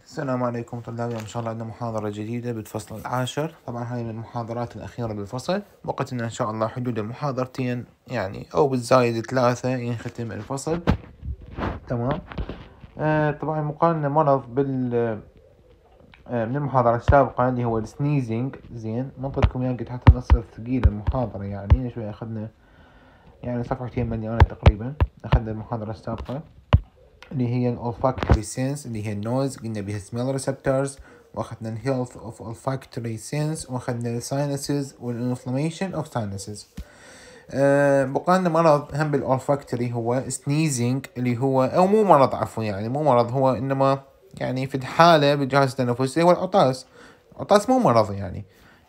السلام عليكم طلاب، إن شاء الله عندنا محاضرة جديدة بالفصل العاشر. طبعا هاي من المحاضرات الأخيرة بالفصل، وقتنا إن شاء الله حدود المحاضرتين يعني أو بالزايد 3 ينختم الفصل. تمام. طبعا مقارنة مرض من المحاضرة السابقة اللي هو السنيزنج. زين، منطقكم يعني قد حتى نص ثقيل المحاضرة، يعني شوي أخذنا يعني صفحتين مليانة تقريبا. أخذنا المحاضرة السابقة اللي هي الأولفاكتوري سينس، اللي هي النويز، قلنا بها سميل ريسبتورز، واخذنا الهيلث اوف olfactory sense، واخذنا الساينسز والانفلاميشن اوف ساينسز. بقى لنا مرض هم بالأولفاكتوري هو سنيزنج، اللي هو او مو مرض، عفوا يعني مو مرض، هو انما يعني في الحالة بالجهاز التنفسي هو العطاس. العطاس مو مرض يعني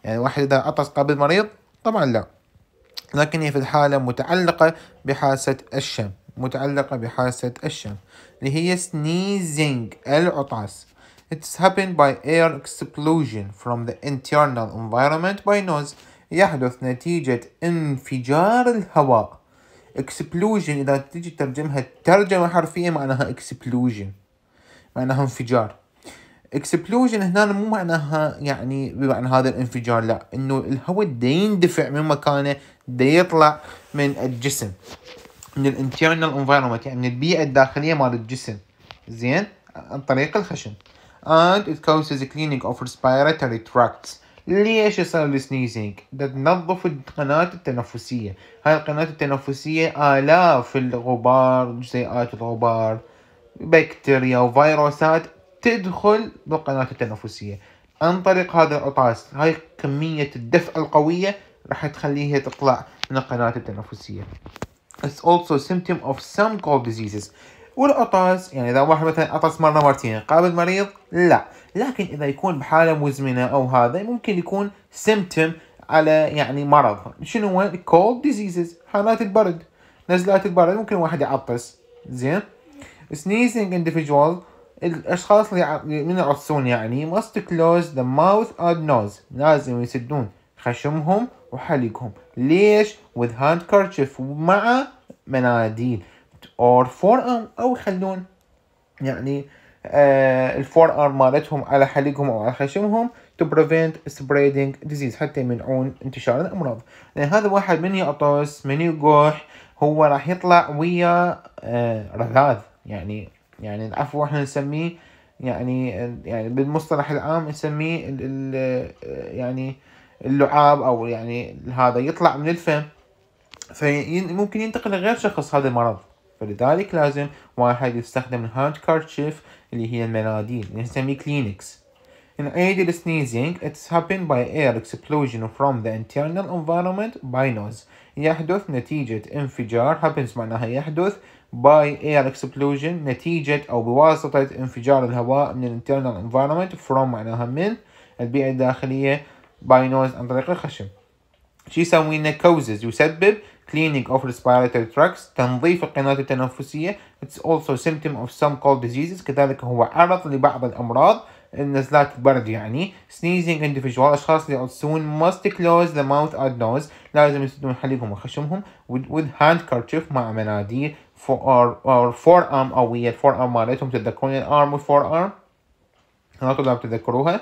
واحد اذا عطس قبل مريض طبعا لا، لكن هي في الحالة متعلقة بحاسة الشم، اللي هي sneezing العطاس. It's happened by air explosion from the internal environment by nose. يحدث نتيجة انفجار الهواء. explosion إذا تيجي ترجمها ترجمة حرفية معناها explosion، معناها انفجار. اكسبلوجن هنا مو معناها يعني بمعنى هذا الانفجار، لا، انه الهواء دا يندفع من مكانه، دا يطلع من الجسم، من الانترنال انفايرمنت، يعني من البيئة الداخلية مال الجسم، زين، عن طريق الخشن. and it causes cleaning of respiratory tracts. ليش يصير السنيزنج؟ دا تنظف القناة التنفسية. هاي القناة التنفسية آلاف الغبار، جزيئات الغبار، بكتيريا وفيروسات تدخل بالقناة التنفسية عن طريق هذا العطاس. هاي كمية الدفء القوية راح تخليها تطلع من القناة التنفسية. It's also a symptom of some cold diseases. والعطاس يعني إذا واحد مثلا عطس مرة مرتين قابل مريض لا، لكن إذا يكون بحالة مزمنة أو هذا ممكن يكون symptom على يعني مرض. شنو هو cold diseases؟ حالات البرد، نزلات البرد، ممكن واحد يعطس. زين. sneezing individual، الأشخاص اللي من يعطسون يعني must close the mouth and nose، لازم يسدون خشمهم وحلقهم. ليش؟ with handkerchief، مع مناديل، or forearm، أو يخلون يعني الفور ارم مالتهم على حلقهم أو على خشمهم to prevent spreading disease، حتى يمنعون انتشار الأمراض. لأن هذا واحد من يعطس من يقح هو راح يطلع ويا رذاذ، يعني العفو احنا نسميه يعني بالمصطلح العام نسميه يعني اللعاب، أو يعني هذا يطلع من الفم، فممكن ينتقل لغير شخص هذا المرض. فلذلك لازم واحد يستخدم الهاند كارتشيف اللي هي المناديل اللي نسميه كلينكس. In aided sneezing, it's happened by air explosion from the internal environment by nose. يحدث نتيجة انفجار، happens معناها يحدث، by air explosion نتيجة أو بواسطة انفجار الهواء من internal environment، from معناها من البيئة الداخلية، by nose عن طريق الخشم. شي يسوي لنا causes يسبب cleaning of respiratory tracts، تنظيف القناة التنفسية. It's also symptom of some cold diseases، كذلك هو عرض لبعض الأمراض، النزلات البرد يعني. sneezing individual، أشخاص اللي يعطسون must close the mouth and nose، لازم يسدون حلقهم وخشمهم with handkerchief، مع مناديل، or forearm، أو ويا forearm مالتهم. تتذكرون arm forearm؟ ها طلاب تتذكروها؟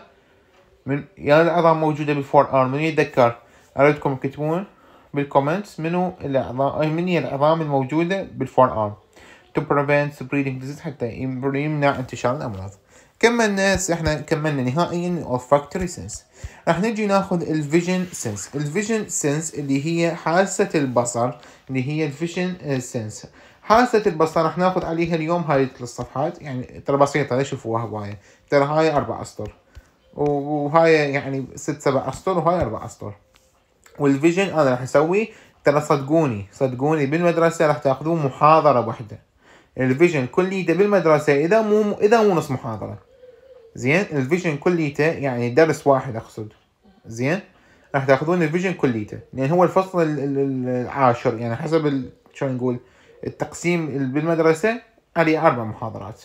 من يا العظام موجودة بالفور من يتذكر؟ أردكم تكتبون بالكومنتس منو الأعضاء، من هي العظام الموجودة بالفور to prevent spreading disease، حتى يمنع انتشار الأمراض. احنا كملنا نهائيا olfactory sense. راح نجي ناخذ الفيجن سنس. الفيجن سنس اللي هي حاسة البصر، اللي هي الفيجن سنس. حاسة البصر راح ناخذ عليها اليوم هاي الصفحات، يعني ترى بسيطة، لا شوفوها هواية، ترى هاي 4 أسطر، وهاي يعني 6-7 أسطر، وهاي 4 أسطر. والفيجن أنا راح أسوي، ترى صدقوني بالمدرسة راح تاخذون محاضرة واحدة. الفيجن كليته بالمدرسة إذا مو نص محاضرة. زين، الفيجن كليته يعني درس واحد أقصد. زين، راح تاخذون الفيجن كليته، لأن هو الفصل العاشر، يعني حسب شو نقول التقسيم بالمدرسة عليه 4 محاضرات،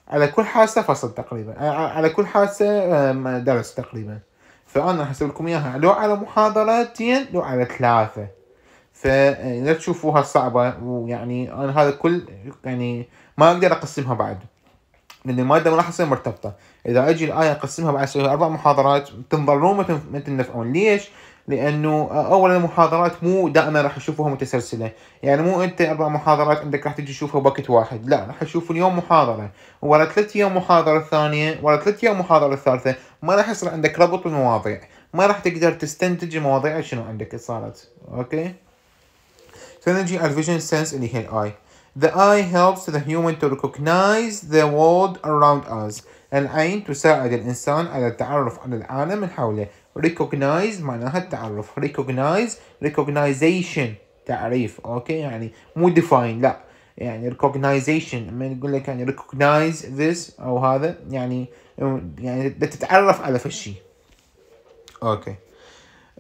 على كل حاسة فصل تقريبا، على كل حاسة درس تقريبا. فأنا راح أسوي لكم إياها لو على محاضرتين لو على 3، فلا تشوفوها صعبة، ويعني أنا هذا كل يعني ما أقدر أقسمها بعد. لأن المادة ما راح تصير مرتبطة. إذا أجي الآية أقسمها بعد أسويها 4 محاضرات تنظلون ما تنفعون. ليش؟ لأنه أولا المحاضرات مو دائما راح تشوفوها متسلسلة. يعني مو أنت 4 محاضرات عندك راح تجي تشوفها بوقت واحد، لا، راح تشوف اليوم محاضرة ورا 3 أيام محاضرة ثانية ورا 3 أيام محاضرة ثالثة. ما راح يصير عندك ربط بالمواضيع، ما راح تقدر تستنتج المواضيع شنو عندك صارت. أوكي. فنجي على الفيجن سنس اللي هي الآي. The eye helps the human to recognize the world around us. العين تساعد الإنسان على التعرف على العالم من حوله. Recognize معناها التعرف. Recognition تعريف. أوكي، يعني مو define، لا، يعني recognition لما يقول لك يعني recognize this أو هذا، يعني تتعرف على فشي. أوكي.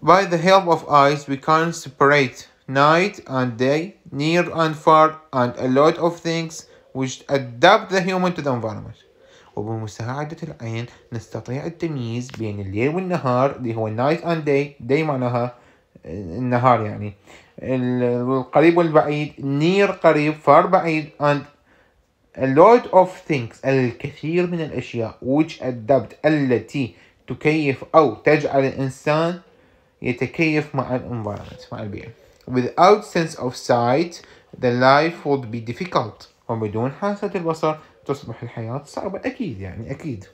By the help of eyes we can separate night and day, near and far, and a lot of things which adapt the human to the environment. وبمساعدة العين نستطيع التمييز بين الليل والنهار اللي هو night and day. day معناها النهار يعني، القريب والبعيد، near قريب، far بعيد، and a lot of things الكثير من الأشياء which adapt التي تكيف أو تجعل الإنسان يتكيف مع الانفايرمنت، مع البيئة. Without sense of sight the life would be difficult. وبدون حاسة البصر تصبح الحياة صعبة. أكيد يعني أكيد.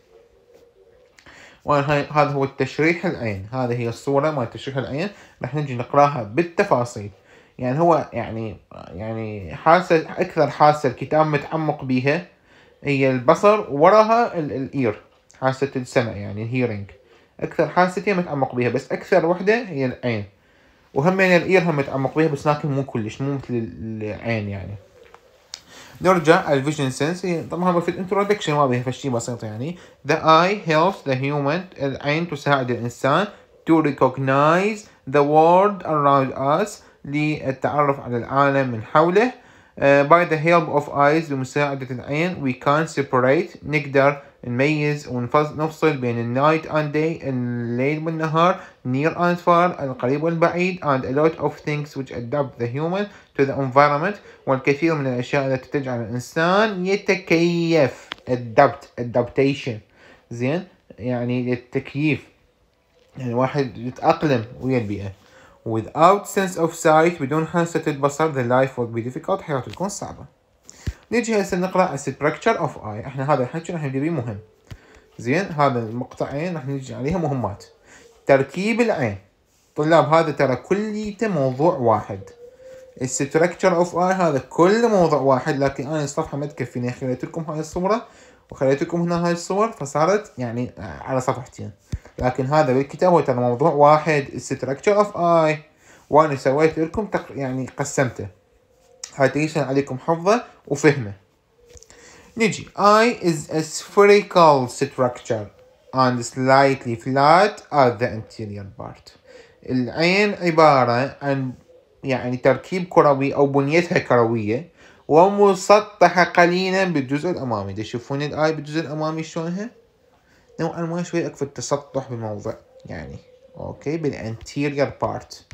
وهذا هو التشريح العين. هذه هي الصورة مال تشريح العين، راح نجي نقراها بالتفاصيل. يعني هو يعني حاسة أكثر حاسة الكتاب متعمق بيها هي البصر، وراها الإير، حاسة السمع يعني الهيرنج. أكثر حاسة هي متعمق بيها، بس أكثر وحدة هي العين. وهم يعني الإير هم متعمق بيها بس لكن مو كلش، مو مثل العين يعني. نرجع على الفيجن سنس. طبعا في الانترودكشن ما بيها فشي بسيط يعني. The eye helps the human. العين تساعد الإنسان to recognize the world around us. للتعرف على العالم من حوله. By the help of eyes بمساعدة العين we can separate نقدر نميز ونفصل بين النايت and day الليل والنهار، near and far القريب والبعيد، and a lot of things which adapt the human to the environment والكثير من الأشياء التي تجعل الإنسان يتكيف. adaptation زين، يعني التكييف، يعني واحد يتأقلم ويا البيئة. Without sense of sight بدون حاسة البصر the life would be difficult حياته تكون صعبة. نيجي هسه نقرأ structure of eye. احنا هذا الحكي راح نبدأ مهم. زين، هذا المقطعين راح نيجي عليها مهمات. تركيب العين. طلاب هذا ترى كليته موضوع واحد. structure of eye هذا كل موضوع واحد، لكن انا الصفحة ما تكفيني، خليت لكم هاي الصورة وخليت لكم هنا هاي الصور فصارت يعني على صفحتين، لكن هذا بالكتاب هو ترى موضوع واحد structure of eye، وانا سويت لكم يعني قسمته حتى يسهل عليكم حفظه وفهمه. نجي eye is a spherical structure and slightly flat at the anterior part. العين عبارة عن يعني تركيب كروي أو بنيتها كروية ومسطحة قليلا بالجزء الأمامي. تشوفون الآي بالجزء الأمامي شلونها؟ نوعا ما شوي أكثر التسطح بالموضع يعني. أوكي، بالانتيريور بارت.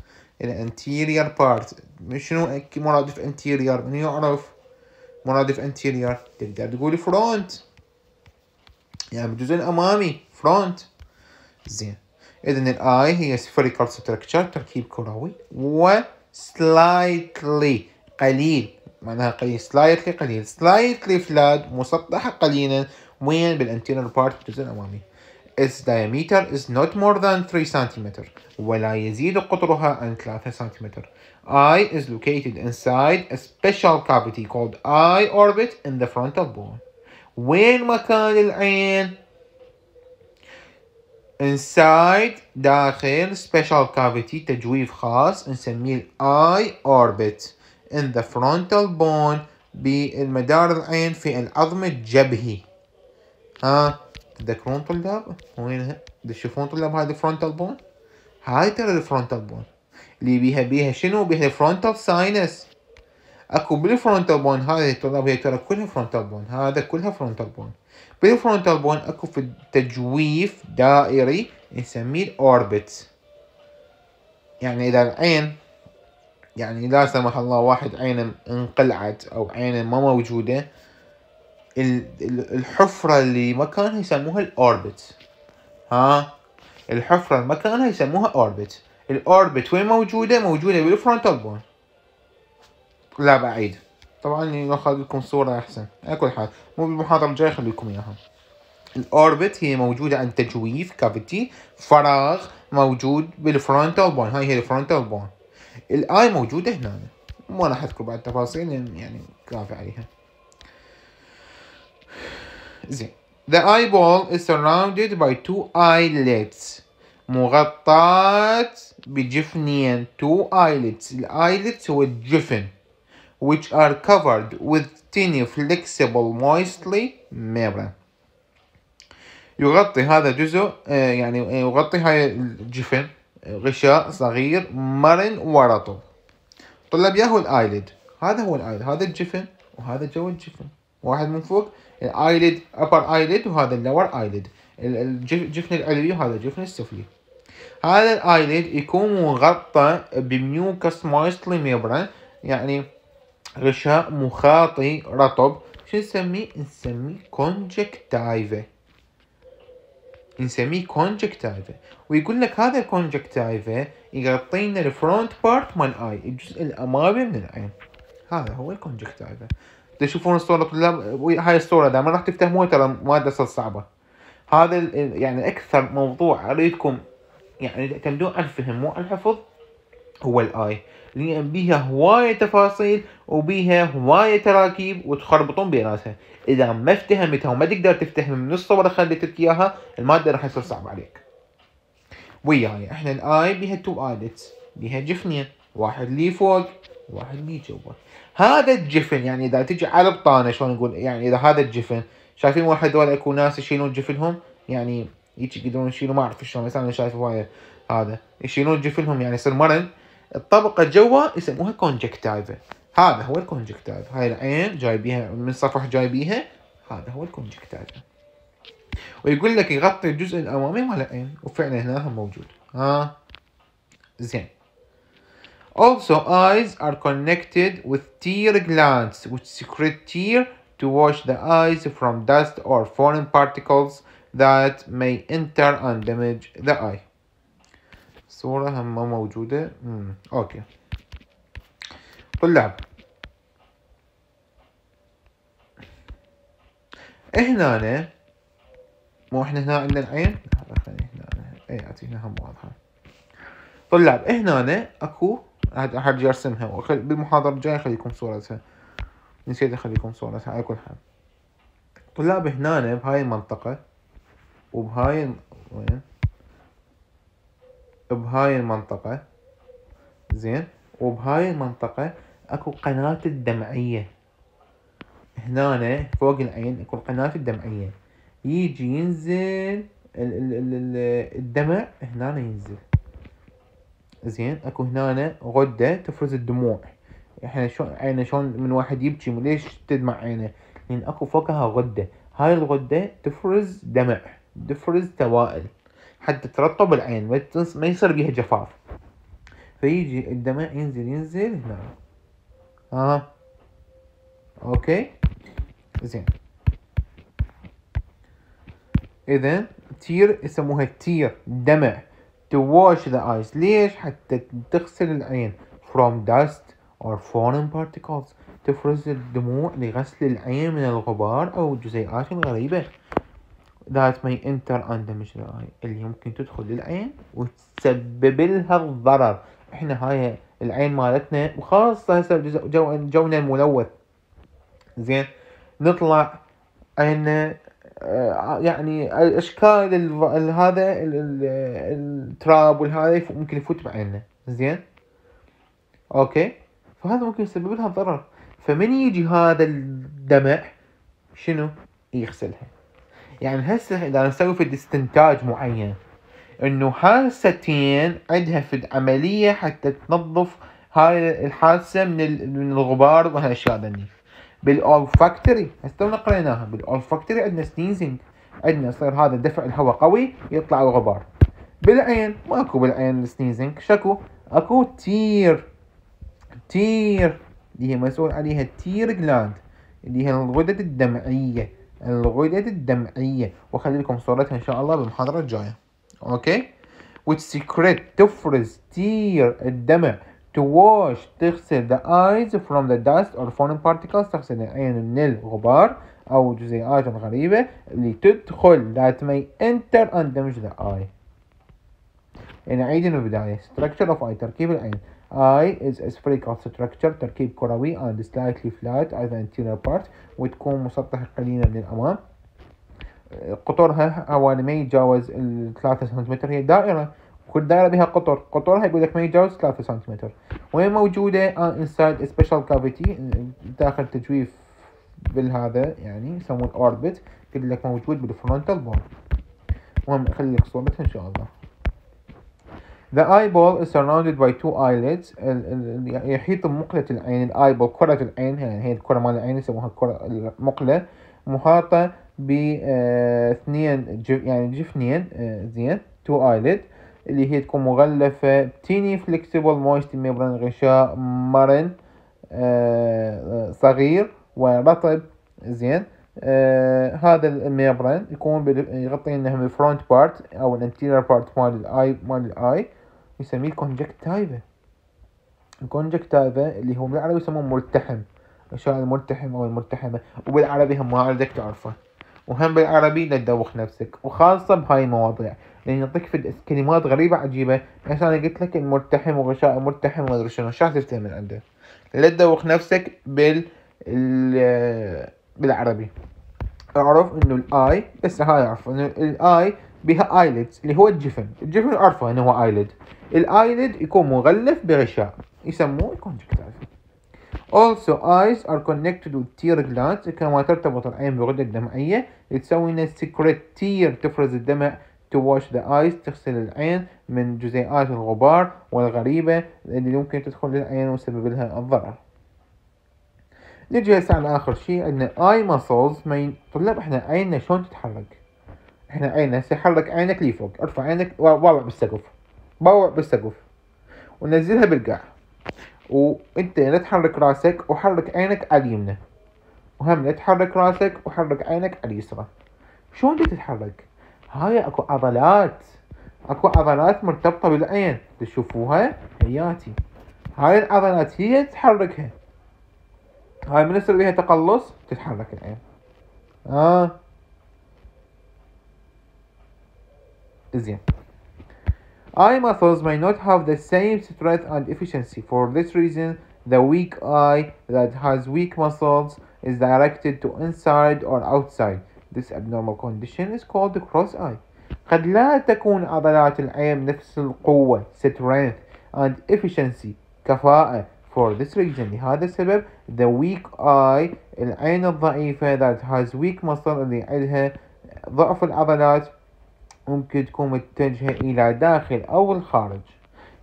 الانتيريور بارت شنو مرادف انتيريور؟ من يعرف مرادف انتيريور؟ تقدر تقول فرونت، يعني بالجزء الأمامي فرونت. زين، إذن الآي هي spherical structure تركيب كروي و slightly قليل، معناها قليل، slightly قليل، slightly flat مسطحة قليلا، وين؟ بالانتيريور بارت بالجزء الأمامي. Its diameter is not more than 3 cm ولا يزيد قطرها عن 3 cm. Eye is located inside a special cavity called eye orbit in the frontal bone. وين مكان العين؟ inside داخل special cavity تجويف خاص نسميه eye orbit in the frontal bone بالمدار العين في العظم الجبهي. تذكرون طلاب؟ وينها؟ تشوفون طلاب هذه frontal bone؟ هاي ترى الفرونتال بون اللي بيها شنو؟ بيها الفرونتال ساينس. اكو بالفرونتال بون هذه طلاب هي ترى كلها فرونتال بون، هذا كلها فرونتال بون. بالفرونتال بون اكو في التجويف دائري نسميه الاوربت. يعني اذا العين يعني لا سمح الله واحد عينه انقلعت او عينه ما موجوده، الحفرة اللي مكانها يسموها الأوربت. الحفرة المكانها يسموها أوربت. الأوربت وين موجودة؟ موجودة بالفرونتال بون. لا بعيد طبعا، ناخذ لكم صورة أحسن. على كل حال مو بالمحاضرة الجاية خليكم إياها. الأوربت هي موجودة عند تجويف كافيتي، فراغ موجود بالفرونتال بون. هاي هي الفرونتال بون. الآي موجودة هنا، ما راح أذكر بعد تفاصيل يعني كافي عليها. زين. The eyeball is surrounded by two eyelets. مغطاة بجفنين. two eyelets. eyelets هو الجفن. which are covered with tiny flexible moistly membrane. يغطي هذا جزء يعني يغطي هاي الجفن غشاء صغير مرن ورطب. طلاب ياهو الايلid. هذا هو الايلid، هذا الجفن وهذا جو الجفن. واحد من فوق الايلid upper eyelid وهذا اللور eyelid. الجفن العلوي وهذا الجفن السفلي. هذا الايلid يكون مغطى بميوكس مويستلي ميمبرين، يعني غشاء مخاطي رطب. شو نسميه؟ نسميه كونجكتايفا. نسميه كونجكتايفا. ويقول لك هذا الكونجكتايفا يغطينا الفرونت بارت مال اي، الجزء الامامي من العين. هذا هو الكونجكتايفا. تشوفون الصورة طلاب؟ هاي الصورة دائما راح تفتهموها، ترى مادة صعبة. هذا يعني اكثر موضوع اريدكم يعني تعتمدون على الفهم مو على الحفظ هو الاي، لان بيها هواية تفاصيل وبيها هواية تراكيب وتخربطون بيناتها. اذا ما افتهمتها وما تقدر تفتهم من الصورة خليت لك اياها، المادة راح يصير صعب عليك. وياي احنا الاي بيها تو ايلتس، بيها جفنين، واحد لي فوق واحد لي جوا. هذا الجفن يعني اذا تجي على بطانه شلون نقول، يعني اذا هذا الجفن شايفين واحد هذول اكو ناس يشيلون جفنهم، يعني يقدرون يشيلون، ما اعرف شلون، مثلا انا شايف هوايه هذا يشيلون جفنهم يعني يصير مرن. الطبقه جوا يسموها كونجكتايفا. هذا هو الكونجكتايفا. هاي العين جايبيها من صفح جايبيها، هذا هو الكونجكتايفا. ويقول لك يغطي الجزء الامامي مال العين، وفعلا هنا هم موجود. زين. Also eyes are connected with tear glands which secrete tear to wash the eyes from dust or foreign particles that may enter and damage the eye. صورة هم موجودة. اوكي طلاب، هنا مو احنا هنا عندنا العين، خلينا هنا اي اعطينا هم واضحة. طلاب هنا اكو هرجع ارسمها بالمحاضرة الجاية، خليكم صورتها، نسيت اخليكم صورتها. على كل حال طلاب هنا بهاي المنطقة وبهاي وين؟ بهاي المنطقة. زين. وبهاي المنطقة اكو قناة الدمعية. هنا فوق العين اكو القناة الدمعية، يجي ينزل الدمع هنا ينزل. زين. اكو هنا غدة تفرز الدموع. احنا شلون عينه شلون من واحد يبكي ليش تدمع عينه؟ لان اكو فوقها غدة، هاي الغدة تفرز دمع، تفرز توائل حتى ترطب العين ما يصير بيها جفاف، فيجي الدمع ينزل هنا. اوكي زين. اذا تير يسموها تير دمع to wash the eyes. ليش؟ حتى تغسل العين from dust or foreign particles، تفرز الدموع لغسل العين من الغبار أو الجزيئات الغريبة that may enter and damage the eye، اللي يمكن تدخل للعين وتسبب لها الضرر. احنا هاي العين مالتنا وخاصة هسه جونا الملوث. زين. نطلع عنا يعني اشكال هذا التراب والهذا ممكن يفوت بعيننا. زين. اوكي. فهذا ممكن يسبب لها ضرر، فمن يجي هذا الدمع شنو يغسلها. يعني هسه اذا نسوي في استنتاج معين انه حاستين عندها في عملية حتى تنظف هاي الحاسة من الغبار وهالاشياء ذني. بالاولفاكتوري هسه قريناها، بالاولفاكتوري عندنا سنيزنج، عندنا يصير هذا دفع الهواء قوي يطلع الغبار. بالعين ماكو، بالعين سنيزنج شكو اكو تير اللي هي مسؤول عليها التير جلاند. اللي هي الغدد الدمعية. الغدد الدمعية، وخلي لكم صورتها إن شاء الله بالمحاضرة الجاية. أوكي. which secrete تفرز تير الدمع to wash تغسل the eyes from the dust or foreign particles تغسل العين من الغبار أو جزيئات غريبة اللي تدخل that may enter and damage the eye. يعني نعيد من البداية. structure of eye تركيب العين. eye is a spherical structure تركيب كروي and slightly flat as the anterior part وتكون مسطحة قليلا من الأمام. قطرها حوالي ما يتجاوز 3 سنتيمتر. هي دائرة، كل دائرة بها قطرها يقول لك ما يتجاوز 3 سنتيمتر. وهي موجودة inside a special cavity داخل تجويف بالهذا، يعني يسمون orbit. قلت لك موجود بالفرونتال بون. المهم أخلي لك صورتها إن شاء الله. The eyeball is surrounded by 2 eyelids. يحيط بمقلة العين. eyeball كرة العين، يعني هي الكرة مال العين يسموها الكرة المقلة، محاطة باثنين يعني جفنين. زين 2 eyelid اللي هي تكون مغلفة تيني flexible moist membrane غشاء مرن صغير ورطب. زين هذا الميمبران يكون يغطي لنا من الفرونت بارت او الانتيرير بارت مال الاي يسميه الكونجكتيفا. الكونجكتيفا اللي هو بالعربي يسموه ملتحم، غشاء الملتحم او الملتحمة، وبالعربي هم ما بدك تعرفه، وهم بالعربي لا تدوخ نفسك، وخاصة بهاي المواضيع لان يعطيك في كلمات غريبة عجيبة. عشان انا قلت لك الملتحم وغشاء الملتحم وما ادري شنو، ايش راح تفتهم من عنده؟ لا تدوخ نفسك بالعربي. اعرف انه الاي، بس هاي اعرف انه الاي بها ايليدز اللي هو الجفن اعرفه انه هو ايليد. الايليد يكون مغلف بغشاء يسموه الكونجكتيفا. Also eyes are connected with tear glands. كما ترتبط العين بغدة دمعية تسوي لنا secrete tear تفرز الدمع to wash the eyes تغسل العين من جزيئات الغبار والغريبة اللي ممكن تدخل للعين وتسبب لها الضرر. نجي هسه على آخر شيء عندنا eye muscles. طلاب احنا عيننا شلون تتحرك؟ احنا عيننا هسه حرك عينك لي فوق، ارفع عينك ووضع بالسقف، بوع بالسقف ونزلها بالقاع، وانت لا تحرك راسك وحرك عينك على اليمنى، وهم لا تحرك راسك وحرك عينك على اليسرى. شلون تتحرك؟ هاي اكو عضلات مرتبطة بالعين تشوفوها هياتي. هاي العضلات هي تحركها. هاي من يصير بيها تقلص تتحرك العين. زين. Eye muscles may not have the same strength and efficiency. For this reason, the weak eye that has weak muscles is directed to inside or outside. This abnormal condition is called cross eye. قد لا تكون عضلات العين نفس القوة strength and efficiency كفاءة. For this reason لهذا السبب the weak eye العين الضعيفة that has weak muscle اللي عندها ضعف العضلات ممكن تكون متجهة إلى داخل أو الخارج.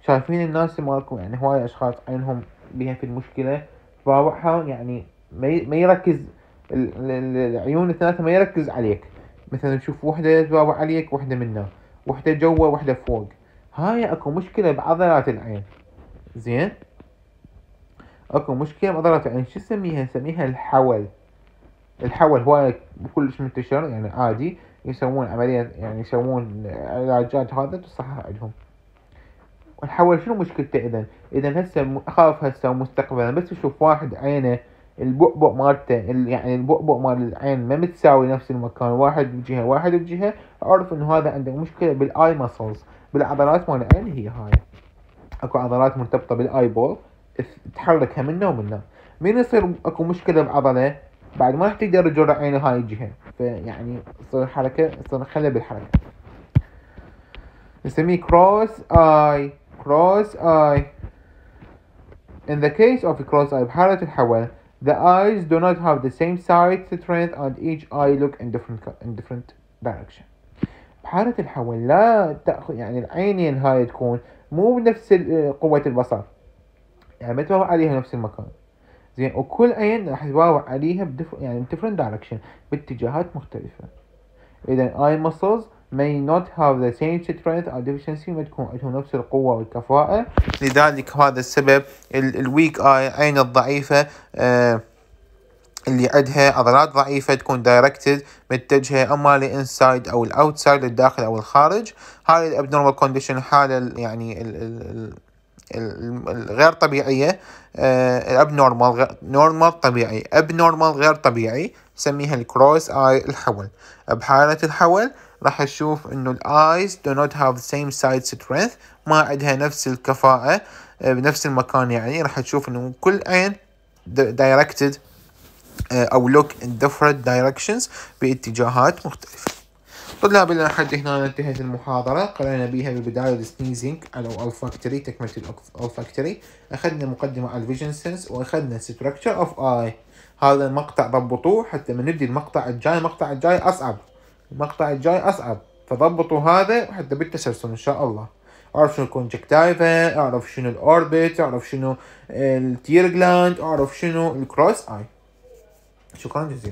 شايفين الناس مالكم يعني هواي أشخاص عينهم بها في المشكلة باوعها، يعني ما يركز العيون الثلاثة ما يركز عليك. مثلا تشوف وحدة تباوع عليك، وحدة منا، وحدة جوا، وحدة فوق. هاي أكو مشكلة بعضلات العين. زين أكو مشكلة بعضلات العين. شو نسميها الحول هو كلش منتشر، يعني عادي يسوون عملية، يعني يسوون علاجات هذا تصحح عندهم. والحول شنو مشكلته؟ إذا هسه أخاف هسه مستقبلا بس أشوف واحد عينه البؤبؤ مالته يعني البؤبؤ مال العين ما متساوي نفس المكان، واحد بجهة واحد بجهة، أعرف إنه هذا عنده مشكلة بالآي ماسلز، بالعضلات مال العين. هي هاي أكو عضلات مرتبطة بالآي بول تحركها منا ومنا. من يصير أكو مشكلة بعضلة بعد ما راح تقدر تجر عينه هاي الجهة، فيعني تصير حركة، تصير خلل بالحركة، نسميه cross eye. In the case of a cross eye بحالة الحول the eyes do not have the same size strength and each eye look in different direction. بحالة الحول لا تأخذ يعني العينين هاي تكون مو بنفس قوة البصر، يعني ما تباوع عليها نفس المكان. زين وكل عين راح تباوع عليها يعني different direction باتجاهات مختلفة. إذا eye muscles may not have the same strength or efficiency، ما تكون عندهم نفس القوة والكفاءة. لذلك هذا السبب الويك اي عين الضعيفة اللي عندها عضلات ضعيفة تكون دايركتد متجهة اما لانسايد او الاوتسايد للداخل او الخارج. هاي الابنورمال كونديشن الحالة يعني الغير طبيعية. الابنورمال نورمال طبيعي، ابنورمال غير طبيعي، نسميها الكروس اي الحول. بحالة الحول راح نشوف انه الايز do not have the same side strength، ما عندها نفس الكفاءة بنفس المكان. يعني راح تشوف انه كل عين directed او look in different directions باتجاهات مختلفة. طلاب إلى حد هنا انتهت المحاضرة. قرأنا بها ببداية السنيزنج على الفاكتوري، تكملة الفاكتوري. أخذنا مقدمة على الفيجن سنس، وأخذنا structure of eye. هذا المقطع ضبطوه حتى من نبدي المقطع الجاي. المقطع الجاي أصعب، المقطع الجاي أصعب، فضبطوا هذا حتى بالتسلسل إن شاء الله. أعرف شنو الكونجكتيفا، أعرف شنو الأوربت، أعرف شنو التير جلاند، أعرف شنو الكروس آي. شكرا جزيلا.